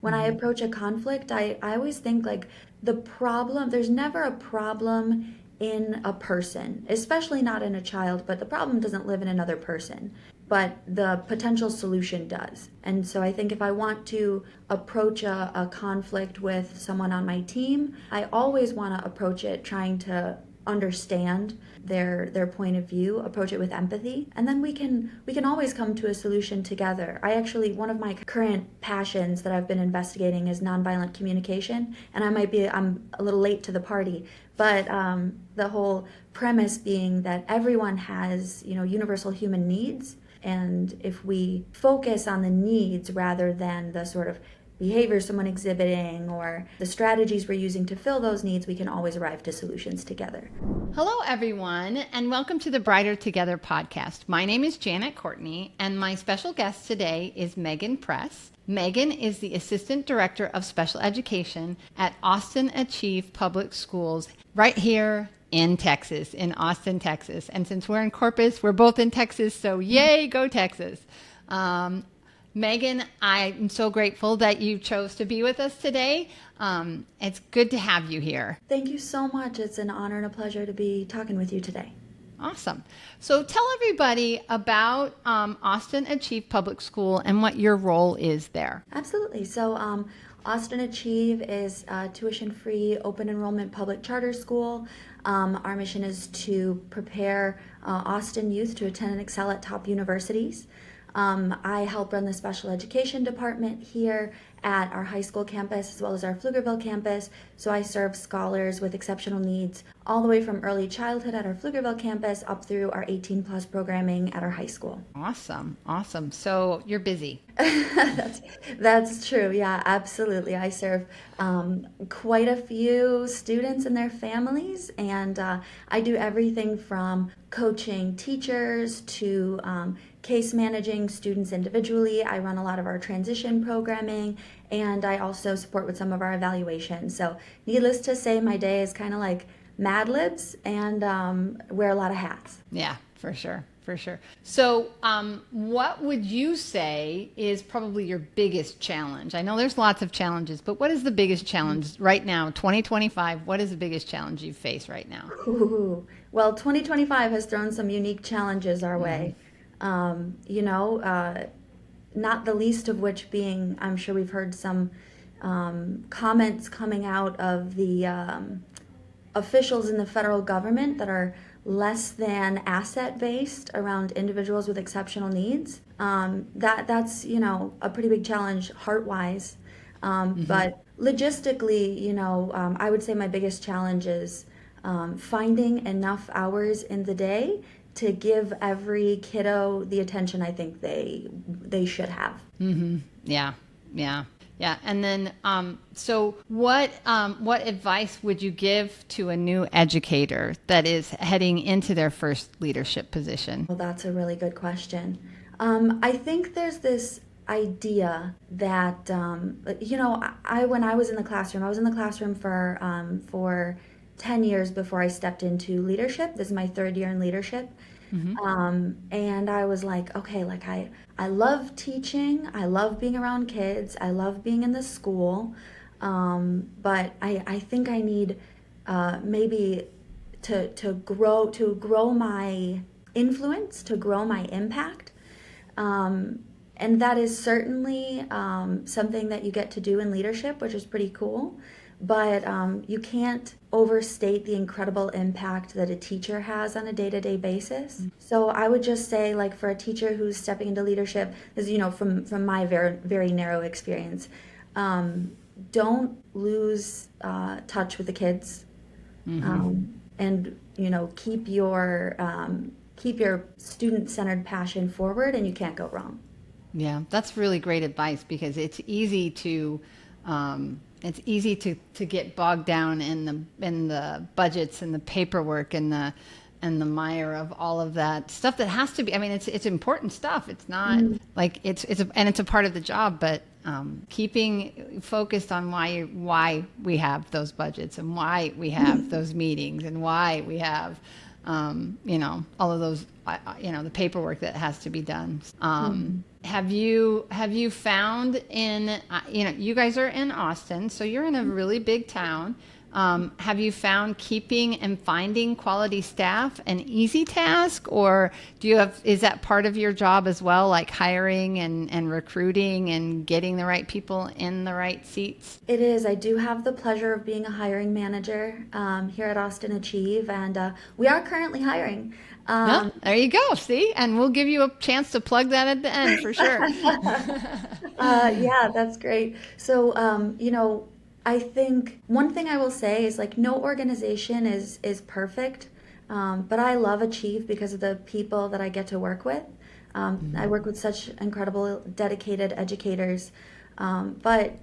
When I approach a conflict, I always think like there's never a problem in a person, especially not in a child, but the problem doesn't live in another person, but the potential solution does. And so I think if I want to approach a conflict with someone on my team, I always want to approach it trying to understand their point of view, approach it with empathy, and then we can always come to a solution together. I actually, one of my current passions that I've been investigating is nonviolent communication, and I'm a little late to the party, but the whole premise being that everyone has, universal human needs, and if we focus on the needs rather than the sort of behavior someone exhibiting or the strategies we're using to fill those needs, we can always arrive to solutions together. Hello, everyone, and welcome to the Brighter Together podcast. My name is Janet Courtney, and my special guest today is Megan Press. Megan is the Assistant Director of Special Education at Austin Achieve Public Schools right here in Texas, in Austin, Texas. And since we're in Corpus, we're both in Texas, so yay, go Texas. Megan, I'm so grateful that you chose to be with us today. It's good to have you here. Thank you so much. It's an honor and a pleasure to be talking with you today. Awesome. So tell everybody about Austin Achieve Public School and what your role is there. Absolutely. So Austin Achieve is a tuition-free, open enrollment public charter school. Our mission is to prepare Austin youth to attend and excel at top universities. I help run the special education department here at our high school campus as well as our Pflugerville campus. So I serve scholars with exceptional needs all the way from early childhood at our Pflugerville campus up through our 18 plus programming at our high school. Awesome. Awesome. So you're busy. That's true. Yeah, absolutely. I serve quite a few students and their families, and I do everything from coaching teachers to case managing students individually. I run a lot of our transition programming, and I also support with some of our evaluations. So needless to say, my day is kind of like Mad Libs and wear a lot of hats. Yeah, for sure. For sure. So what would you say is probably your biggest challenge? I know there's lots of challenges, but what is the biggest challenge right now, 2025? What is the biggest challenge you face right now? Ooh. Well, 2025 has thrown some unique challenges our way. Not the least of which being, I'm sure we've heard some comments coming out of the officials in the federal government that are less than asset-based around individuals with exceptional needs. That's a pretty big challenge heart-wise. But logistically, I would say my biggest challenge is finding enough hours in the day to give every kiddo the attention I think they should have. Mm-hmm. Yeah. And then, so what advice would you give to a new educator that is heading into their first leadership position? Well, that's a really good question. I think there's this idea that, when I was in the classroom, I was in the classroom for 10 years before I stepped into leadership. This is my third year in leadership. Mm-hmm. And I was like, okay, like I love teaching. I love being around kids. I love being in the school. But I think I need maybe to grow my influence, to grow my impact. And that is certainly something that you get to do in leadership, which is pretty cool. But you can't overstate the incredible impact that a teacher has on a day-to-day basis. Mm-hmm. So I would just say, like, for a teacher who's stepping into leadership, is from my very, very narrow experience, don't lose touch with the kids, and keep your student-centered passion forward, and you can't go wrong. Yeah, that's really great advice because it's easy to get bogged down in the budgets and the paperwork and the mire of all of that stuff that has to be. I mean, it's important stuff. It's not like it's a part of the job, but keeping focused on why we have those budgets and why we have those meetings and why we have all of the paperwork that has to be done. Have you found in, you guys are in Austin, so you're in a really big town. Have you found keeping and finding quality staff an easy task, or is that part of your job as well, like hiring and recruiting and getting the right people in the right seats? It is. I do have the pleasure of being a hiring manager here at Austin Achieve, and we are currently hiring. There you go. See, and we'll give you a chance to plug that at the end for sure. Yeah, that's great. So, I think one thing I will say is like no organization is perfect, but I love Achieve because of the people that I get to work with. I work with such incredible, dedicated educators, but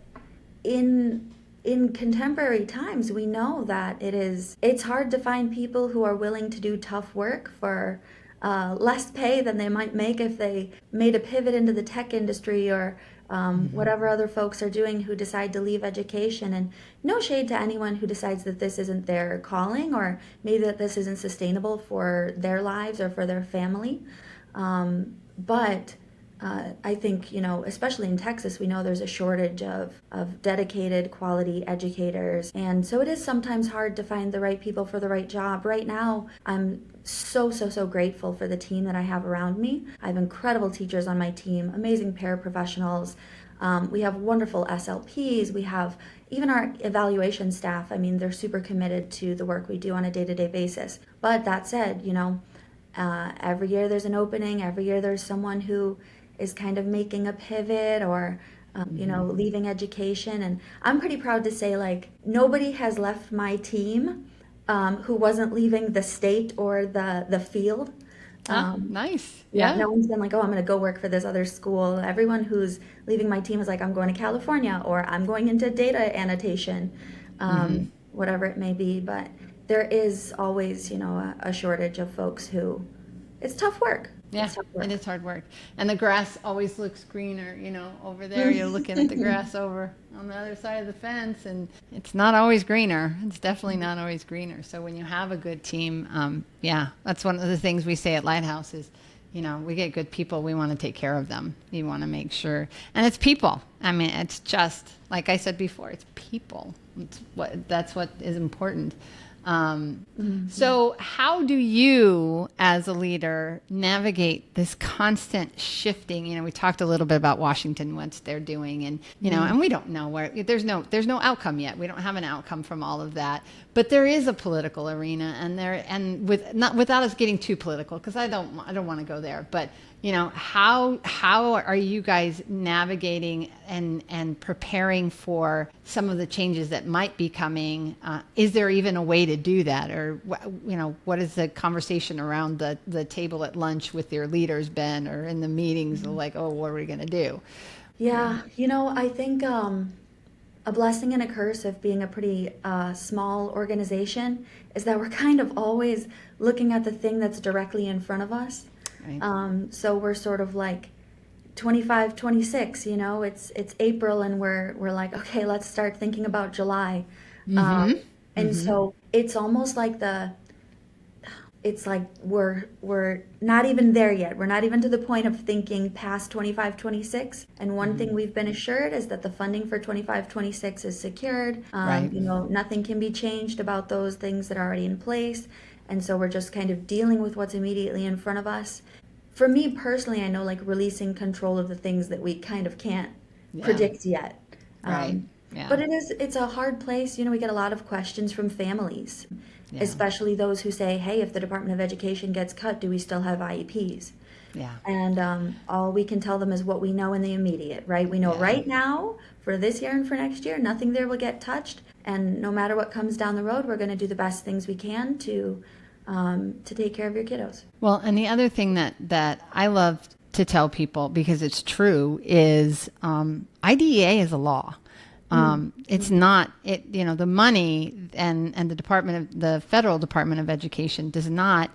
in contemporary times, we know that it's hard to find people who are willing to do tough work for less pay than they might make if they made a pivot into the tech industry or whatever other folks are doing who decide to leave education. And no shade to anyone who decides that this isn't their calling or maybe that this isn't sustainable for their lives or for their family. But I think, especially in Texas, we know there's a shortage of dedicated quality educators. And so it is sometimes hard to find the right people for the right job. Right now, I'm so grateful for the team that I have around me. I have incredible teachers on my team, amazing paraprofessionals. We have wonderful SLPs. We have even our evaluation staff. I mean, they're super committed to the work we do on a day-to-day basis. But that said, every year there's an opening. Every year there's someone who is kind of making a pivot or, leaving education. And I'm pretty proud to say, like, nobody has left my team who wasn't leaving the state or the field. Nice. Yeah. No one's been like, oh, I'm going to go work for this other school. Everyone who's leaving my team is like, I'm going to California or I'm going into data annotation, whatever it may be. But there is always, a shortage of folks who, it's tough work. Yeah, it is hard work. And the grass always looks greener, over there. You're looking at the grass over on the other side of the fence, and it's not always greener. It's definitely not always greener. So when you have a good team, that's one of the things we say at Lighthouse is, we get good people. We want to take care of them. You want to make sure. And it's people. I mean, it's just, like I said before, it's people. That's what is important. So how do you as a leader navigate this constant shifting? We talked a little bit about Washington, what they're doing, and and we don't know where there's no outcome yet. We don't have an outcome from all of that, but there is a political arena, and without us getting too political, because I don't want to go there, but how are you guys navigating and preparing for some of the changes that might be coming? Is there even a way to do that? Or, what is the conversation around the table at lunch with your leaders been, or in the meetings, like, oh, what are we going to do? Yeah, I think a blessing and a curse of being a pretty small organization is that we're kind of always looking at the thing that's directly in front of us. Right. So we're sort of like 25, 26, it's April and we're like, okay, let's start thinking about July. So it's almost like we're not even there yet. We're not even to the point of thinking past 25, 26. And one thing we've been assured is that the funding for 25, 26 is secured. Right. Nothing can be changed about those things that are already in place. And so we're just kind of dealing with what's immediately in front of us. For me personally, I know like releasing control of the things that we kind of can't predict yet. Right. Yeah. But it's a hard place. We get a lot of questions from families, especially those who say, hey, if the Department of Education gets cut, do we still have IEPs? Yeah. And all we can tell them is what we know in the immediate, right? We know right now for this year and for next year, nothing there will get touched. And no matter what comes down the road, we're going to do the best things we can to take care of your kiddos. Well, and the other thing that I love to tell people, because it's true, is IDEA is a law. It's not the money and the federal Department of Education does not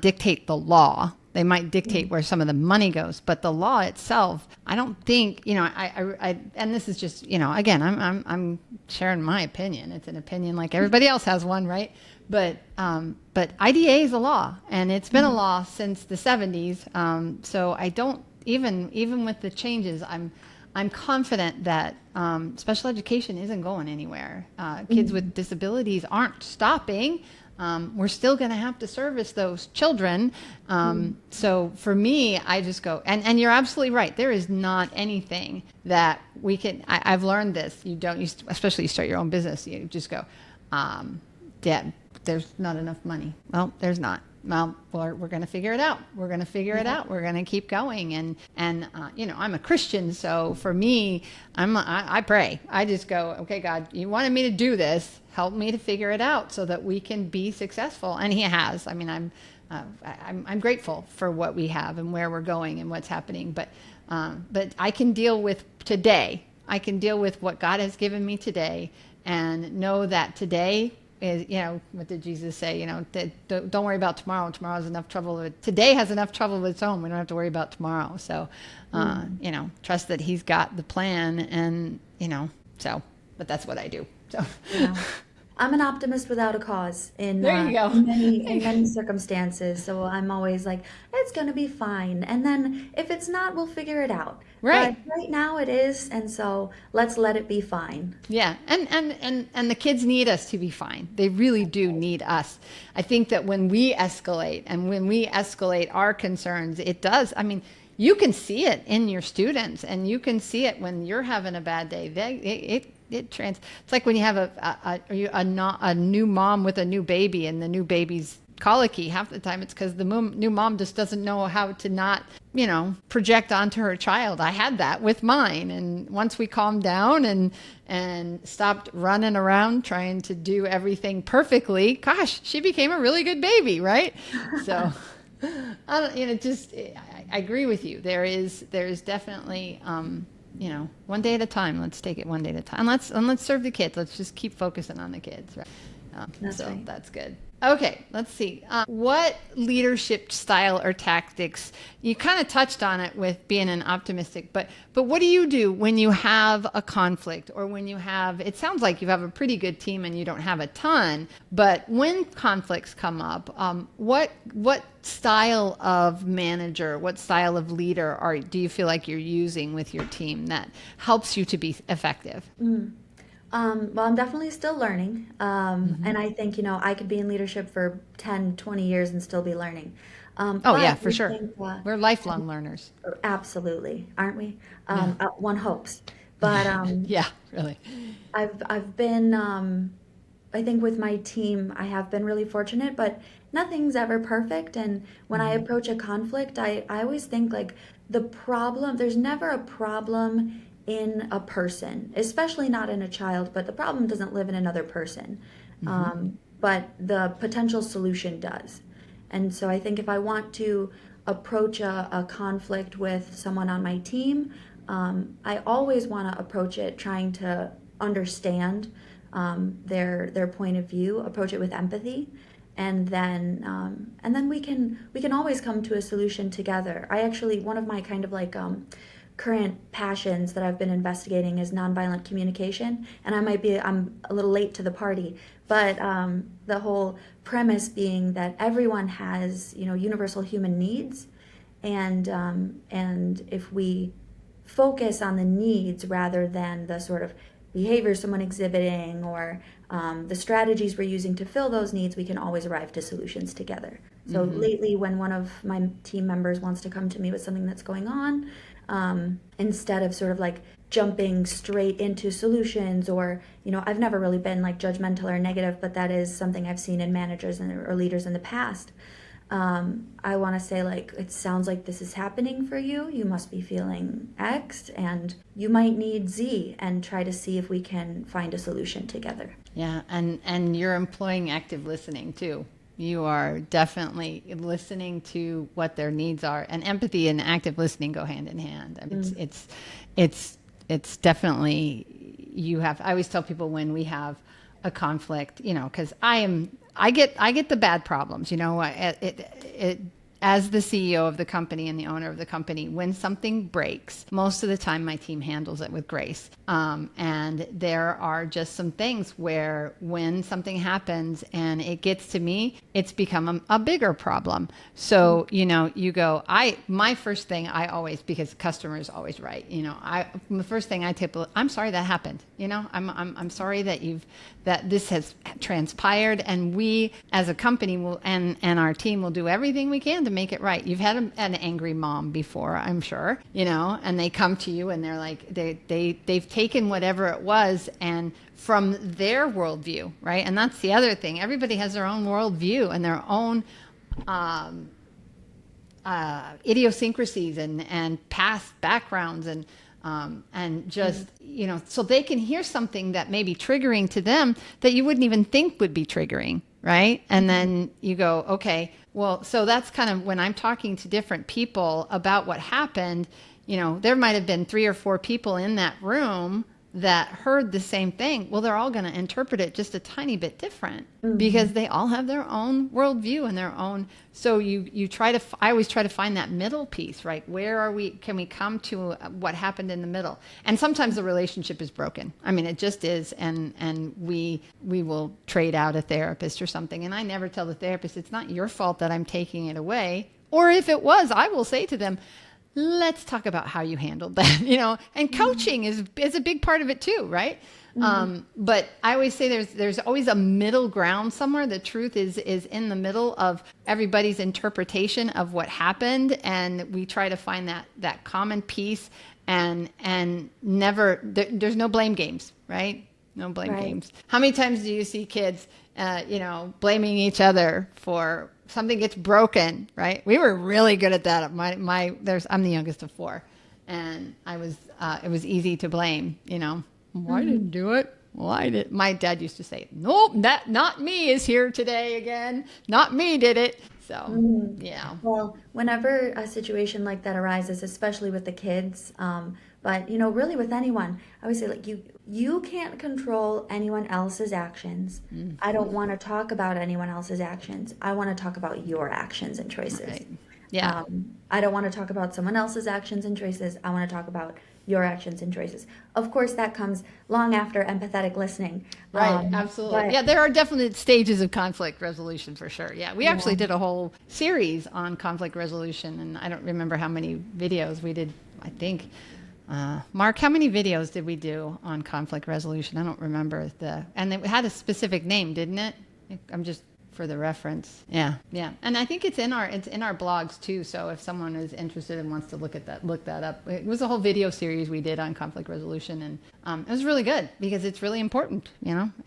dictate the law They might dictate where some of the money goes, but the law itself, I don't think, I and this is just, again, I'm sharing my opinion. It's an opinion like everybody else has one, right? But IDA is a law, and it's been a law since the 70s. So I don't even with the changes, I'm confident that special education isn't going anywhere. Kids with disabilities aren't stopping. We're still going to have to service those children. So for me, I just go, and you're absolutely right. There is not anything that we can, I've learned this. Especially you start your own business, you just go, Dad, there's not enough money. Well, there's not. Well, we're going to figure it out. We're going to figure it out. We're going to keep going. And I'm a Christian. So for me, I pray. I just go, okay, God, you wanted me to do this. Help me to figure it out so that we can be successful. And he has. I mean, I'm grateful for what we have and where we're going and what's happening. But I can deal with today. I can deal with what God has given me today and know that today is, what did Jesus say? Don't worry about tomorrow. Tomorrow has enough trouble. Today has enough trouble of its own. We don't have to worry about tomorrow. So, trust that he's got the plan and, but that's what I do. So. Yeah. I'm an optimist without a cause in many circumstances. So I'm always like, it's going to be fine. And then if it's not, we'll figure it out. Right. But right now it is. And so let's let it be fine. Yeah. And the kids need us to be fine. They really do need us. I think that when we escalate and when we escalate our concerns, it does. I mean, you can see it in your students and you can see it when you're having a bad day. It's like when you have a new mom with a new baby and the new baby's colicky. Half the time it's because the new mom just doesn't know how to not, project onto her child. I had that with mine. And once we calmed down and stopped running around trying to do everything perfectly, gosh, she became a really good baby, right? So I agree with you. There is definitely, one day at a time. Let's take it one day at a time. And let's serve the kids. Let's just keep focusing on the kids. Right? That's right. That's good. Okay, let's see. What leadership style or tactics? You kind of touched on it with being an optimistic, but what do you do when you have a conflict or when you have? It sounds like you have a pretty good team and you don't have a ton. But when conflicts come up, what style of manager, what style of leader do you feel like you're using with your team that helps you to be effective? Well, I'm definitely still learning. And I think, I could be in leadership for 10, 20 years and still be learning. Yeah, for sure. We're lifelong learners. Absolutely. Aren't we? One hopes. But yeah, really. I've been, I think with my team, I have been really fortunate, but nothing's ever perfect. And when I approach a conflict, I always think like there's never a problem in a person, especially not in a child, but the problem doesn't live in another person. But the potential solution does. And so I think if I want to approach a conflict with someone on my team, I always want to approach it trying to understand their point of view, approach it with empathy, and then we can always come to a solution together. One of my kind of like current passions that I've been investigating is nonviolent communication, and I'm a little late to the party, but the whole premise being that everyone has universal human needs, and if we focus on the needs rather than the sort of behavior someone exhibiting or the strategies we're using to fill those needs, we can always arrive to solutions together. So lately, when one of my team members wants to come to me with something that's going on, instead of sort of like jumping straight into solutions or, I've never really been like judgmental or negative, but that is something I've seen in managers or leaders in the past. I want to say like, it sounds like this is happening for you. You must be feeling X and you might need Z, and try to see if we can find a solution together. Yeah. And you're employing active listening too. You are definitely listening to what their needs are, and empathy and active listening go hand in hand. I mean, it's definitely, I always tell people when we have a conflict, because I get the bad problems, as as the CEO of the company and the owner of the company, when something breaks, most of the time my team handles it with grace. And there are just some things where when something happens and it gets to me, it's become a bigger problem. So, you go, my first thing I always, because the customer is always right, the first thing I tip, I'm sorry that happened. I'm sorry that this has transpired, and we as a company will, and our team will do everything we can to make it right. You've had an angry mom before, I'm sure, and they come to you and they're like, they've taken whatever it was and from their worldview, right? And that's the other thing. Everybody has their own worldview and their own idiosyncrasies and past backgrounds and just, so they can hear something that may be triggering to them that you wouldn't even think would be triggering, right? And then you go, okay, well, so that's kind of when I'm talking to different people about what happened, there might have been 3 or 4 people in that room that heard the same thing. Well, they're all going to interpret it just a tiny bit different because they all have their own worldview and their own. So I always try to find that middle piece, right? Where can we come to what happened in the middle? And sometimes the relationship is broken. I mean, it just is. And we will trade out a therapist or something. And I never tell the therapist, it's not your fault that I'm taking it away. Or if it was, I will say to them, let's talk about how you handled that, and coaching is a big part of it too, right? But I always say there's always a middle ground somewhere. The truth is in the middle of everybody's interpretation of what happened. And we try to find that common piece and never, there's no blame games, right? No blame games. How many times do you see kids, blaming each other for something gets broken, right? We were really good at that. I'm the youngest of 4, and it was easy to blame, Well, I didn't do it. Well, my dad used to say, nope, not me is here today again. Not me did it. So, yeah. Well, whenever a situation like that arises, especially with the kids, but really with anyone, I always say, like, you can't control anyone else's actions. I don't want to talk about anyone else's actions. I want to talk about your actions and choices. Right. Yeah. I don't want to talk about someone else's actions and choices. I want to talk about your actions and choices. Of course, that comes long after empathetic listening. Right, absolutely. Yeah, there are definite stages of conflict resolution for sure. Yeah, we actually did a whole series on conflict resolution, and I don't remember how many videos we did, I think. Mark, how many videos did we do on conflict resolution? I don't remember and it had a specific name, didn't it? I'm just for the reference. Yeah. And I think it's in our blogs too. So if someone is interested and wants to look that up. It was a whole video series we did on conflict resolution, and it was really good because it's really important.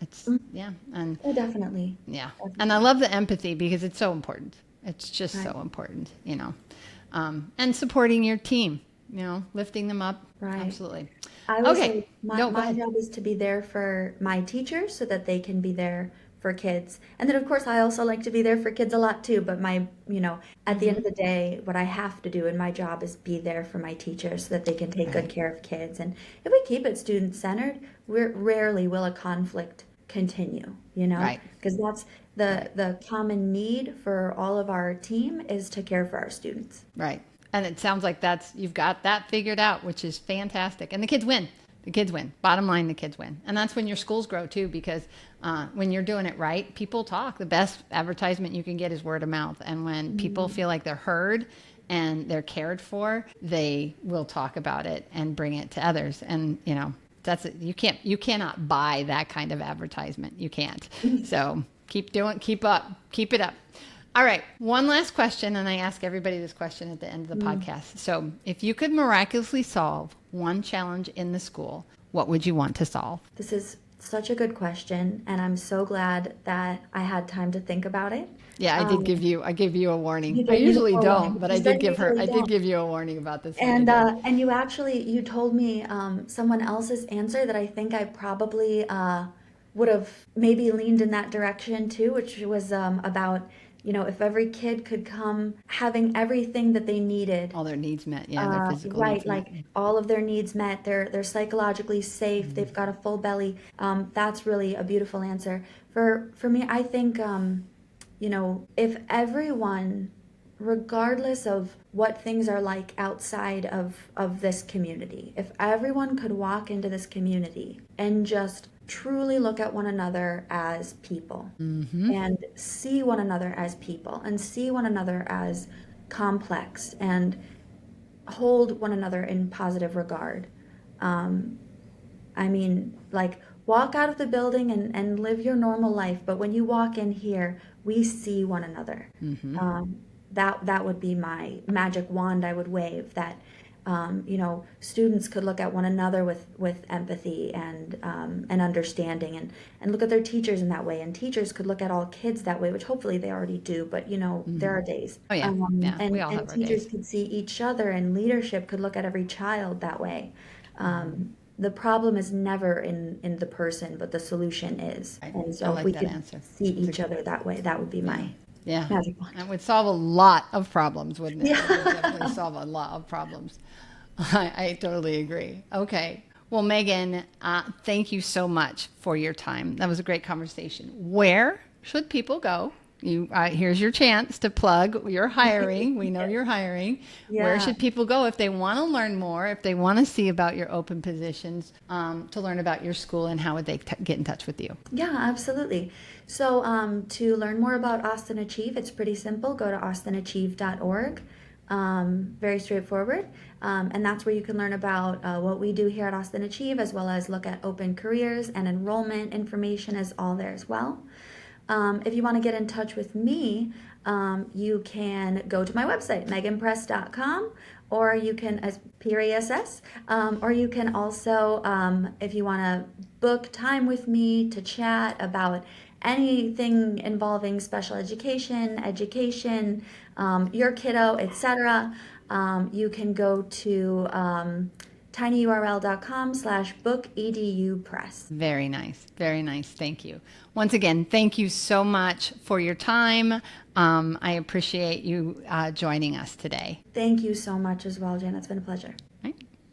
It's and Oh, definitely. Yeah, and I love the empathy because it's so important. It's just so important. And supporting your team. Lifting them up. Right. Absolutely. I would say my job is to be there for my teachers so that they can be there for kids. And then, of course, I also like to be there for kids a lot too. But at the end of the day, what I have to do in my job is be there for my teachers so that they can take good care of kids. And if we keep it student-centered, rarely will a conflict continue, Right. Because that's the common need for all of our team is to care for our students. Right. And it sounds like you've got that figured out, which is fantastic. And the kids win. Bottom line, the kids win. And that's when your schools grow too, because when you're doing it right, people talk. The best advertisement you can get is word of mouth. And when people feel like they're heard and they're cared for, they will talk about it and bring it to others. And, that's it. You cannot buy that kind of advertisement. You can't. So keep it up. All right. One last question, and I ask everybody this question at the end of the podcast. So if you could miraculously solve one challenge in the school, what would you want to solve? This is such a good question, and I'm so glad that I had time to think about it. Yeah, I gave you a warning. I usually don't, but I did give you a warning about this. And you told me someone else's answer that I think I probably would have maybe leaned in that direction too, which was about if every kid could come having everything that they needed. All their needs met, their physical needs met. Like all of their needs met, they're psychologically safe, they've got a full belly. That's really a beautiful answer. For me, I think, if everyone regardless of what things are like outside of this community, if everyone could walk into this community and just truly look at one another as people and see one another as people and see one another as complex and hold one another in positive regard. I mean, like, walk out of the building and live your normal life, but when you walk in here, we see one another. That would be my magic wand I would wave, that students could look at one another with empathy and understanding, and look at their teachers in that way, and teachers could look at all kids that way, which hopefully they already do, but there are days. Oh yeah, yeah, And, we all have our teachers days. could see each other, and leadership could look at every child that way. The problem is never in the person, but the solution is. Right. And I so like if we that could answer. see each other that way, that would be my Yeah, magic wand. that would solve a lot of problems, wouldn't it? Yeah. It would definitely solve a lot of problems. I totally agree. Okay. Well, Megan, thank you so much for your time. That was a great conversation. Where should people go? Here's your chance to plug. You're hiring. We know you're hiring. Yeah. Where should people go if they want to learn more, if they want to see about your open positions, to learn about your school, and how would they get in touch with you? Yeah, absolutely. So to learn more about Austin Achieve, it's pretty simple. Go to austinachieve.org. Very straightforward. And that's where you can learn about what we do here at Austin Achieve, as well as look at open careers, and enrollment information is all there as well. If you want to get in touch with me, you can go to my website, meganpress.com, or you can, as PRESS, or you can also, if you want to book time with me to chat about anything involving special education, your kiddo, etc., you can go to tinyurl.com/book-edu-press. Very nice. Very nice. Thank you. Once again, thank you so much for your time. I appreciate you joining us today. Thank you so much as well, Jen. It's been a pleasure.